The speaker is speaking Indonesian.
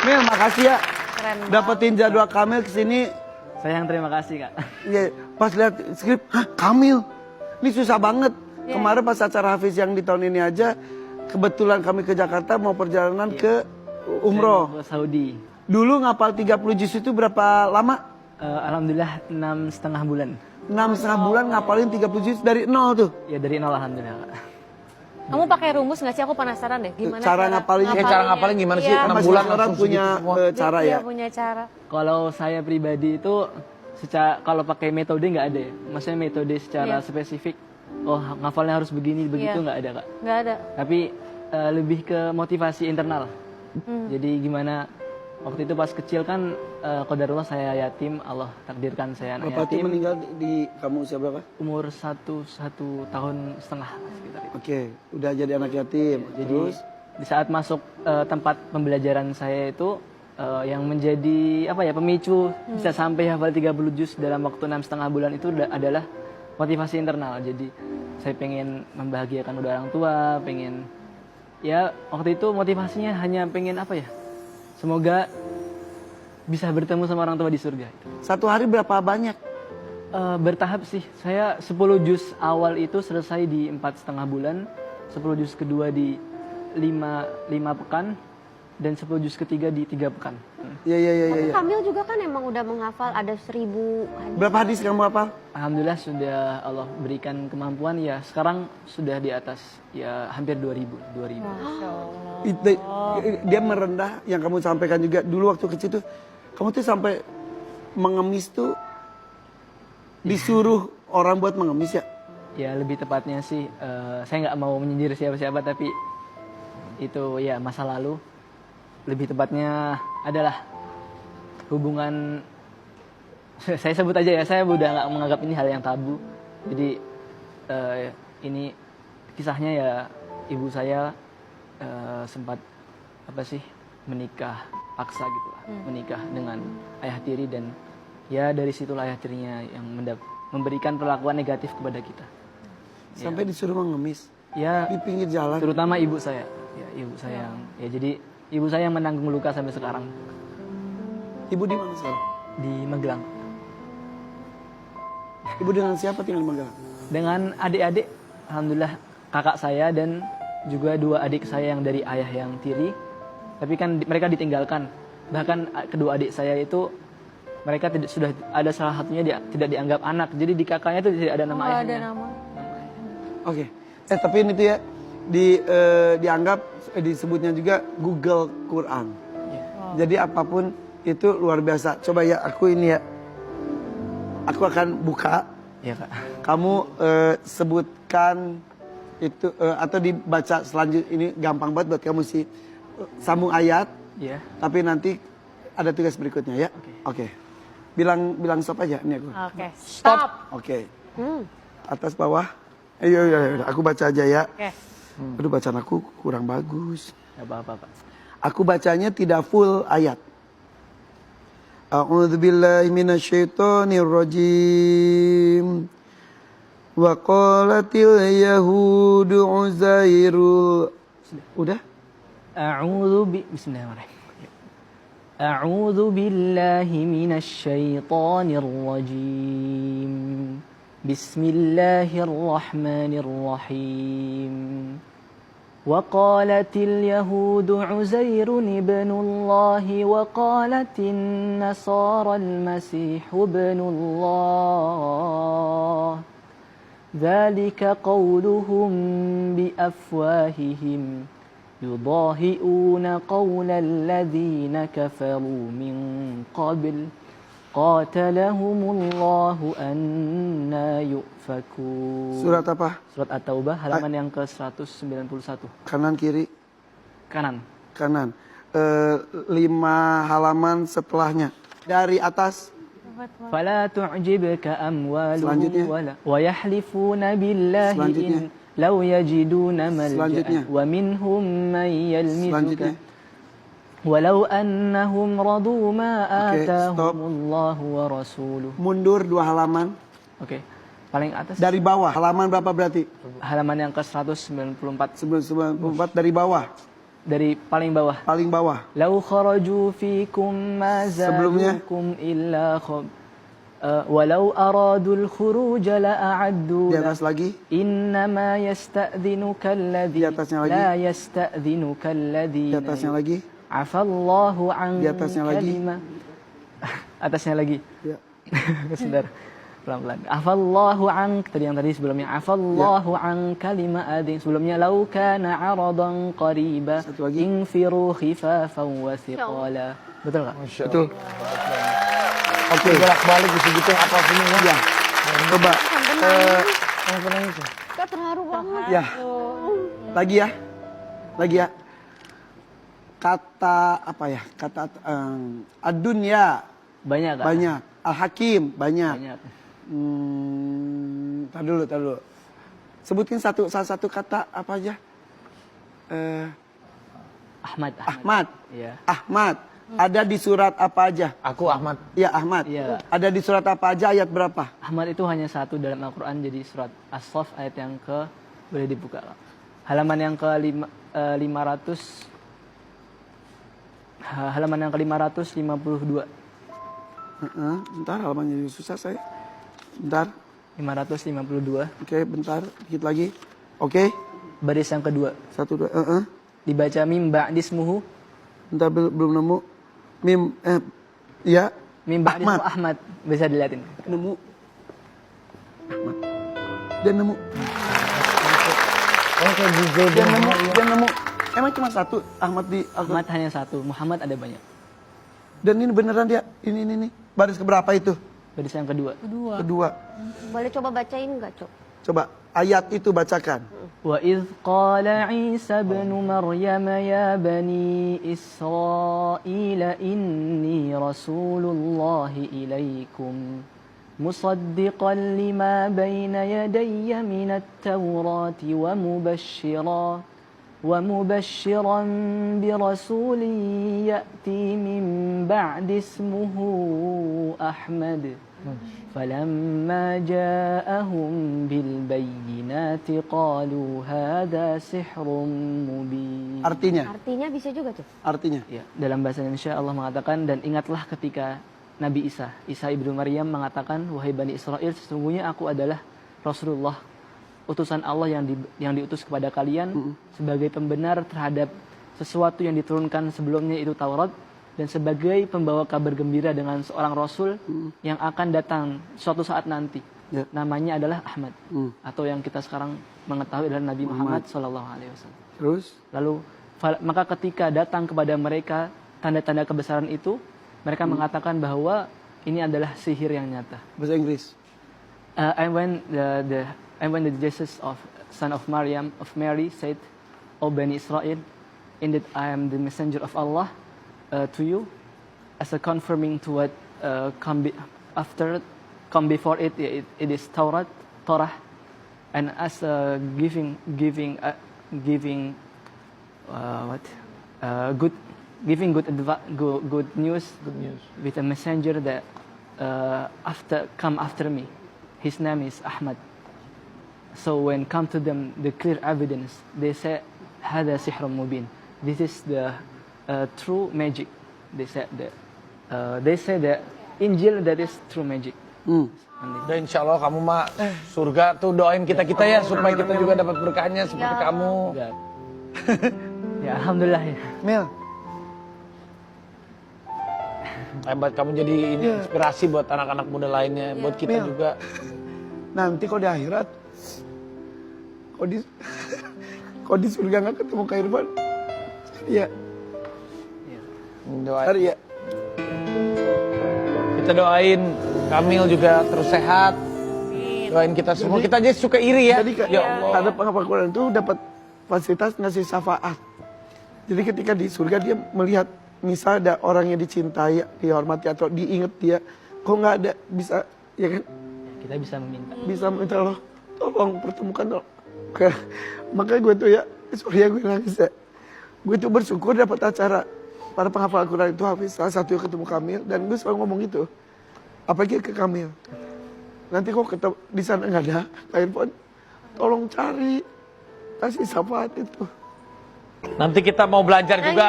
Mil, makasih ya. Keren Dapetin jadwal Kamil kesini. Sayang terima kasih Kak. Ya, pas lihat skrip, hah Kamil? Ini susah banget. Yeah. Kemarin pas acara Hafiz yang di tahun ini aja, kebetulan kami ke Jakarta mau perjalanan ke umroh. Saya mau ke Saudi. Dulu ngapal 30 juz itu berapa lama? Alhamdulillah 6,5 bulan. 6,5 bulan ngapalin 30 juz dari nol tuh. Ya dari nol alhamdulillah Kak. Kamu pakai rumus nggak sih? Aku penasaran deh. Gimana Cara ngapalinnya? Cara ngapalin gimana sih? Iya. 6 Masih bulan orang langsung punya segitu semua. cara Dia ya. punya cara. Kalau saya pribadi itu secara kalau pakai metode nggak ada ya. Maksudnya metode secara Iya. spesifik. Oh ngafalnya harus begini begitu Iya. nggak ada Kak. Nggak ada. Tapi lebih ke motivasi internal. Jadi gimana waktu itu pas kecil kan qadarullah saya yatim, Allah takdirkan saya anak Bapak tuh yatim. meninggal di kamu usia berapa? Umur satu tahun setengah sekitar itu. Oke, udah jadi anak yatim. Jadi Terus di saat masuk tempat pembelajaran saya itu yang menjadi apa ya pemicu bisa sampai hafal 30 juz dalam waktu 6,5 bulan itu adalah motivasi internal. Jadi saya pengen membahagiakan kedua orang tua, pengen ya waktu itu motivasinya hanya pengen apa ya? Semoga bisa bertemu sama orang tua di surga. satu hari berapa banyak? Bertahap sih. Saya 10 juz awal itu selesai di 4,5 bulan, 10 juz kedua di 5 pekan, dan 10 juz ketiga di 3 pekan. Iya. Tapi Kamil juga kan emang udah menghafal ada 1000 hadis. Berapa hadis kamu hafal? Alhamdulillah sudah Allah berikan kemampuan ya. Sekarang sudah di atas ya hampir 2000. Dia merendah yang kamu sampaikan juga dulu waktu kecil tuh. Kamu tuh sampai mengemis tuh disuruh orang buat mengemis ya? Ya lebih tepatnya sih saya nggak mau menyindir siapa-siapa tapi itu ya masa lalu. Lebih tepatnya adalah hubungan saya sebut aja ya, saya udah nggak menganggap ini hal yang tabu. Jadi ini kisahnya ya ibu saya sempat apa sih menikah paksa gitu lah, menikah dengan ayah tiri dan ya dari situlah ayah tirinya yang memberikan perlakuan negatif kepada kita. Sampai disuruh mengemis Ya di pinggir jalan. terutama ibu saya, ya ibu saya yang ya jadi ibu saya yang menanggung luka sampai sekarang Ibu di mana sekarang? di Magelang Ibu dengan siapa tinggal di Magelang? dengan adik-adik, alhamdulillah kakak saya dan juga 2 adik saya yang dari ayah yang tiri. Tapi kan mereka ditinggalkan. Bahkan kedua adik saya itu mereka sudah ada salah satunya tidak dianggap anak. Jadi di kakaknya itu tidak ada nama Nggak ayahnya. ada nama. Oke. Tapi ini tuh ya dianggap disebutnya juga Google Quran. Jadi apapun itu luar biasa. Coba ya aku ini ya. Aku akan buka. Iya kak. Kamu sebutkan itu atau dibaca selanjutnya, ini gampang banget buat kamu sih. Sambung ayat. Iya. Tapi nanti ada tugas berikutnya ya. Oke. Bilang stop aja ini aku. Oke. Stop. Oke. Atas bawah. Ayo, aku baca aja ya. Oke. Aduh bacaan aku kurang bagus. Gak apa-apa pak. Aku bacanya tidak full ayat. A'udzubillahi minasyaitonir rajim. Wa qalatil yahudu Uzairul. Udah? Bismillahirrahmanirrahim. A'udzu billahi minasy syaithanir rajim. Bismillahirrahmanirrahim. وقالت اليهود عزير ابن الله وقالت النصارى المسيح ابن الله ذلك قولهم بأفواههم يضاهئون قول الذين كفروا من قبل قاتلهم الله أنا يؤفكون. Surat apa? Surat At-Taubah halaman yang ke-191. Kanan kiri? Kanan. Kanan. 5 halaman setelahnya. Dari atas. فلا تعجبك أموالهم Selanjutnya. ولا ويحلفون بالله Selanjutnya. إن لو يجدون Selanjutnya. ملجأ ومنهم من يلمزك Selanjutnya. ولو أنهم رضوا ما Oke, آتاهم stop. الله ورسوله. Mundur 2 halaman. Oke, paling atas Dari bawah. Halaman berapa berarti? halaman yang ke-194. 94 dari bawah. dari paling bawah. Paling bawah. Lau kharaju fikum ma Sebelumnya? zadukum illa walau aradul khuruja la a'addu Di atas lagi. innama yasta'dhinuka alladhi Di atasnya lagi. la yasta'dhinuka alladhi Di atasnya lagi. afallahu an Di atasnya lagi. Atasnya lagi. Ya. Sebentar. Pelan-pelan. Afallahu an tadi sebelumnya. Afallahu an kalima adin. Sebelumnya lau kana aradan qariba. Satu lagi. Infiru khifafan wa thiqala. Betul enggak? Betul. Oke. Bolak-balik gitu apa semua. Ya. Coba. Kak terharu banget. Ya. Lagi ya. Lagi ya. Kata apa ya? Kata ad-dunya Banyak kan? banyak. Al-Hakim banyak. Banyak. Tar dulu. Sebutkan salah satu kata apa aja? Ahmad. Ahmad. Iya. Ahmad. Ada di surat apa aja? Aku Ahmad. Ya Ahmad. Iya. Ada di surat apa aja, ayat berapa? Ahmad itu hanya satu dalam Al-Quran, jadi surat As-Saff ayat yang ke, boleh dibuka Kak. Halaman yang ke 500, halaman yang ke 552. Bentar, halamannya susah saya. Bentar. 552. Oke, bentar. Dikit lagi. Oke. Baris yang kedua. 1, 2, Dibaca mim ba'dismuhu. Bentar, belum nemu. Mim, ya. Mim ba'dismuhu Ahmad. Bisa dilihatin. Nemu. Ahmad. Dia nemu. Dia nemu. Emang cuma satu Ahmad di Ahmad hanya satu, Muhammad ada banyak. Dan ini beneran dia. Ini. Baris keberapa itu? Baris yang kedua. Kedua. Boleh coba bacain nggak, Cok? Coba ayat itu bacakan. Wa idh qala Isa ibn Maryam ya bani Israil inni rasulullahi ilaikum musaddiqan lima bayna yadayya minat tawrati ومبشرا برسول يأتي من بعد اسمه أحمد فلما جاءهم بالبينات قالوا هذا سحر مبين. Artinya bisa juga, Cok. Artinya. Ya, dalam bahasa Indonesia Allah mengatakan, dan ingatlah ketika Nabi Isa ibnu Maryam mengatakan, wahai Bani Israel, sesungguhnya aku adalah Rasulullah, utusan Allah yang diutus kepada kalian sebagai pembenar terhadap sesuatu yang diturunkan sebelumnya, itu Taurat, dan sebagai pembawa kabar gembira dengan seorang Rasul yang akan datang suatu saat nanti. Ya. Namanya adalah Ahmad, atau yang kita sekarang mengetahui adalah Nabi Muhammad SAW. Terus? Lalu maka ketika datang kepada mereka tanda-tanda kebesaran itu, mereka mengatakan bahwa ini adalah sihir yang nyata. Bahasa Inggris. And when the Jesus of son of Mary said, O Bani Israel, indeed I am the messenger of Allah to you, as a confirming to what come before it is Torah, and as a giving good news with a messenger that come after me. His name is Ahmad. So when come to them the clear evidence, they say, "Hada sihrun mubin." This is the true magic. They say that Injil that is true magic. Dan insya Allah kamu mah surga tuh, doain kita ya supaya kita juga dapat berkahnya seperti kamu. Ya alhamdulillah ya. Mel, Hebat, kamu jadi inspirasi buat anak-anak muda lainnya, buat kita Mel. juga. nanti kau di akhirat, kau di surga nggak ketemu Kak Irfan? Iya. Doain. Hari ya. Kita doain Kamil juga terus sehat. Doain kita semua. Kita aja suka iri ya. Jadi Ya Allah. ada penghafal Quran itu dapat fasilitas ngasih syafaat. Jadi ketika di surga dia melihat misal ada orang yang dicintai, dihormati atau diingat dia, kok nggak ada, bisa, ya kan? Kita bisa meminta. Bisa minta Allah, tolong pertemukan tolong. Makanya gue tuh ya, sorry ya gue nangis ya. Gue tuh bersyukur dapat acara para penghafal Al-Quran itu Hafiz, salah satu yang ketemu Kamil, dan gue selalu ngomong gitu. Apalagi ke Kamil. Nanti kok ketemu di sana nggak ada, Kak Irfan, tolong cari, kasih syafaat itu. Nanti kita mau belajar juga